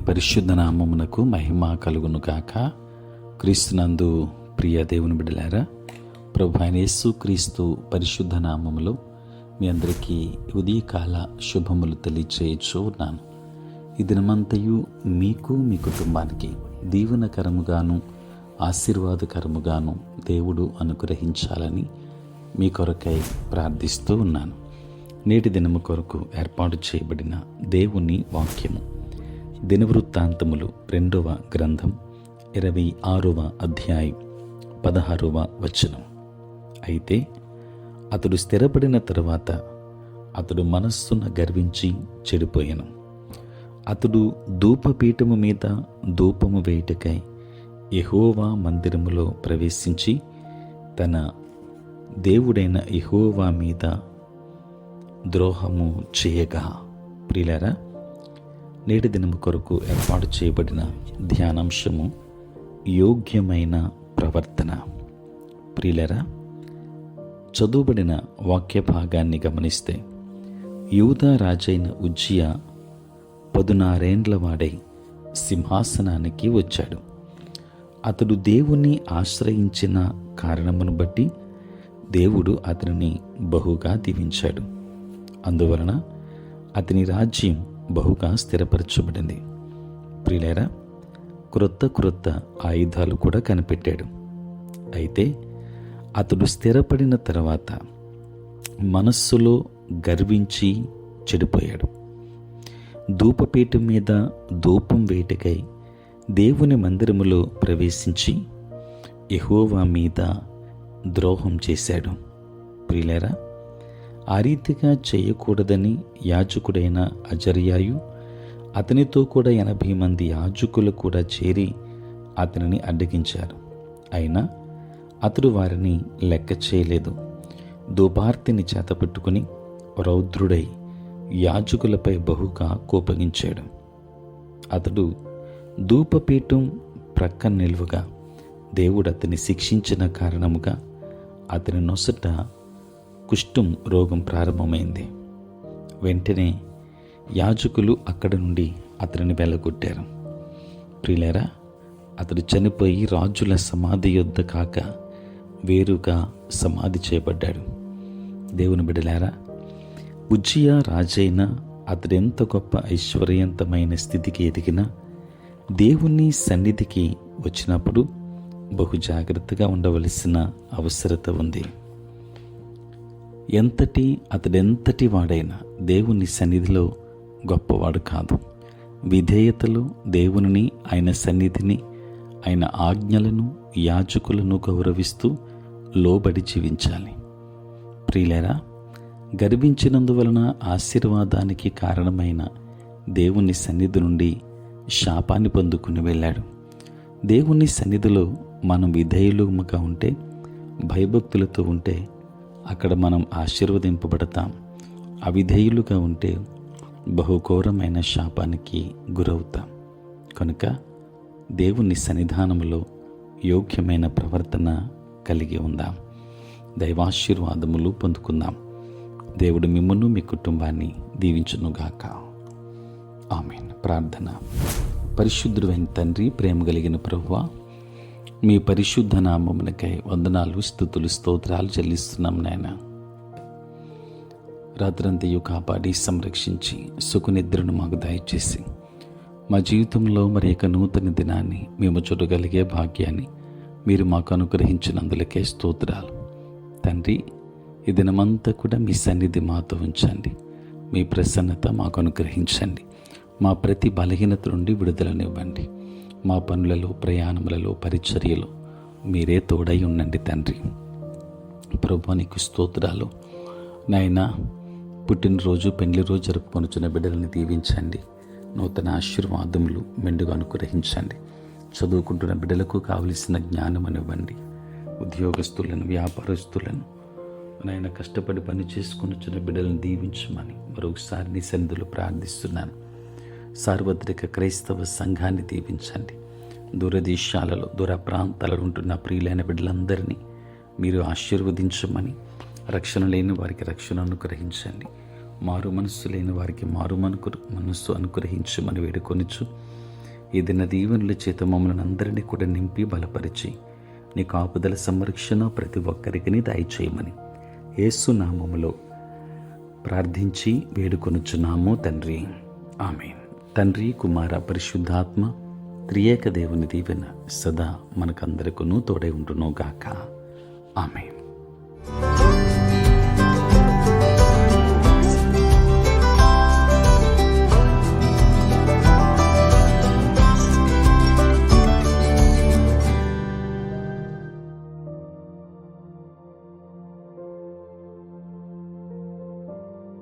పరిశుద్ధ నామమునకు మహిమ కలుగును గాక. క్రీస్తునందు ప్రియ దేవుని బిడ్డలారా, ప్రభు అయిన యేసు క్రీస్తు పరిశుద్ధ నామములో మీ అందరికీ ఉదయకాల శుభములు తెలియచేయచ్చు ఉన్నాను. ఈ దినమంతయు మీకు మీ కుటుంబానికి దీవెనకరముగాను ఆశీర్వాదకరముగాను దేవుడు అనుగ్రహించాలని మీ కొరకై ప్రార్థిస్తూ ఉన్నాను. నేటి దినము కొరకు ఏర్పాటు చేయబడిన దేవుని వాక్యము దినవృత్తాంతములు 2వ గ్రంథం 26వ అధ్యాయం 16వ వచనం. అయితే అతడు స్థిరపడిన తరువాత అతడు మనస్సున గర్వించి చెడిపోయెను. అతడు ధూపపీఠము మీద ధూపము వేయుటకై యెహోవా మందిరములో ప్రవేశించి తన దేవుడైన యెహోవా మీద ద్రోహము చేయగా. ప్రియులారా, నేటి దినము కొరకు ఏర్పాటు చేయబడిన ధ్యానాంశము యోగ్యమైన ప్రవర్తన. ప్రియులారా, చదువుబడిన వాక్య భాగాన్ని గమనిస్తే యూదా రాజైన ఉజ్జియా 16 ఏండ్ల వాడై సింహాసనానికి వచ్చాడు. అతడు దేవుని ఆశ్రయించిన కారణమును బట్టి దేవుడు అతనిని బహుగా దీవించాడు. అందువలన అతని రాజ్యం బహుగా స్థిరపరచబడింది. ప్రియులారా, క్రొత్త ఆయుధాలు కూడా కనిపెట్టాడు. అయితే అతడు స్థిరపడిన తర్వాత మనస్సులో గర్వించి చెడిపోయాడు. ధూపపీఠం మీద ధూపం వేటకై దేవుని మందిరములో ప్రవేశించి యెహోవా మీద ద్రోహం చేశాడు. ప్రియులారా, ఆ రీతిగా చేయకూడదని యాజకుడైన అజర్యాయు అతనితో కూడా 80 మంది యాజకులు కూడా చేరి అతనిని అడ్డగించారు. అయినా అతడు వారిని లెక్క చేయలేదు. ధూపార్తిని చేతపట్టుకుని రౌద్రుడై యాజకులపై బహుగా కోపగించాడు. అతడు ధూపపీఠం ప్రక్క నిలువగా దేవుడు అతన్ని శిక్షించిన కారణముగా అతని నొసట కుష్ఠం రోగం ప్రారంభమైంది. వెంటనే యాజకులు అక్కడి నుండి అతనిని వెళ్ళగొట్టారు. ప్రియులారా, అతడు చనిపోయి రాజుల సమాధి యొద్ద కాక వేరుగా సమాధి చేయబడ్డాడు. దేవుని బిడ్డలారా, ఉజ్జియా రాజైన అతడెంత గొప్ప ఐశ్వర్యవంతమైన స్థితికి ఎదిగినా దేవుని సన్నిధికి వచ్చినప్పుడు బహు జాగ్రత్తగా ఉండవలసిన అవసరత ఉంది. అతడెంతటి వాడైనా దేవుని సన్నిధిలో గొప్పవాడు కాదు. విధేయతలో దేవునిని, ఆయన సన్నిధిని, ఆయన ఆజ్ఞలను, యాజకులను గౌరవిస్తూ లోబడి జీవించాలి. ప్రియులారా, గర్వించినందువలన ఆశీర్వాదానికి కారణమైన దేవుని సన్నిధి నుండి శాపాన్ని పొందుకుని వెళ్ళాడు. దేవుని సన్నిధిలో మనం విధేయులుగా ఉంటే, భయభక్తులతో ఉంటే అక్కడ మనం ఆశీర్వదింపబడతాం. అవిధేయులుగా ఉంటే బహుఘోరమైన శాపానికి గురవుతాం. కనుక దేవుని సన్నిధానములో యోగ్యమైన ప్రవర్తన కలిగి ఉందాం. దైవాశీర్వాదములు పొందుకుందాం. దేవుడు మిమ్మును మీ కుటుంబాన్ని దీవించునుగాక. ఆమేన్. ప్రార్థన. పరిశుద్ధుడైన తండ్రి, ప్రేమ కలిగిన ప్రభువా, మీ పరిశుద్ధ నామమునకై వందనాలు, స్తుతులు, స్తోత్రాలు చెల్లిస్తున్నాం నాయన. రాత్రంతయు కాపాడి సంరక్షించి సుఖనిద్రను మాకు దయచేసి మా జీవితంలో మరి యొక్క నూతన దినాన్ని మేము చూడగలిగే భాగ్యాన్ని మీరు మాకు అనుగ్రహించినందులకే స్తోత్రాలు. తండ్రి, ఈ దినమంతా కూడా మీ సన్నిధి మాతో ఉంచండి. మీ ప్రసన్నత మాకు అనుగ్రహించండి. మా ప్రతి బలహీనత నుండి విడుదలనివ్వండి. మా పనులలో, ప్రయాణములలో, పరిచర్యలో మీరే తోడై ఉండండి తండ్రి. ప్రభువా, నీకు స్తోత్రాలు నాయనా. పుట్టినరోజు, పెళ్లి రోజు జరుపుకొనుచున్న బిడ్డలని దీవించండి. నూతన ఆశీర్వాదములు మెండుగా అనుగ్రహించండి. చదువుకుంటున్న బిడ్డలకు కావలసిన జ్ఞానం ఇవ్వండి. ఉద్యోగస్తులను, వ్యాపారస్తులను నాయన కష్టపడి పని చేసుకొనుచున్న బిడ్డలను దీవించమని మరొకసారి నీ సన్నిధిలో ప్రార్థిస్తున్నాను. సార్వత్రిక క్రైస్తవ సంఘాన్ని దీవించండి. దూరదేశాలలో, దూర ప్రాంతాలలో ఉంటున్న ప్రియులైన బిడ్డలందరినీ మీరు ఆశీర్వదించమని, రక్షణ లేని వారికి రక్షణ అనుగ్రహించండి. మారు మనస్సు లేని వారికి మారు మనస్సు అనుగ్రహించమని వేడుకొనుచు ఈ దిన దీవెనల చేత మమ్మల్ని అందరినీ కూడా నింపి బలపరిచి నీ కాపుదల సంరక్షణ ప్రతి ఒక్కరికి దయచేయమని యేసు నామములో ప్రార్థించి వేడుకొనుచున్నాము తండ్రి. ఆమేన్. తండ్రి, కుమార, పరిశుద్ధాత్మ త్రియేక దేవుని దీవెన సదా మనకందరికీ తోడై ఉండును గాక. ఆమేన్.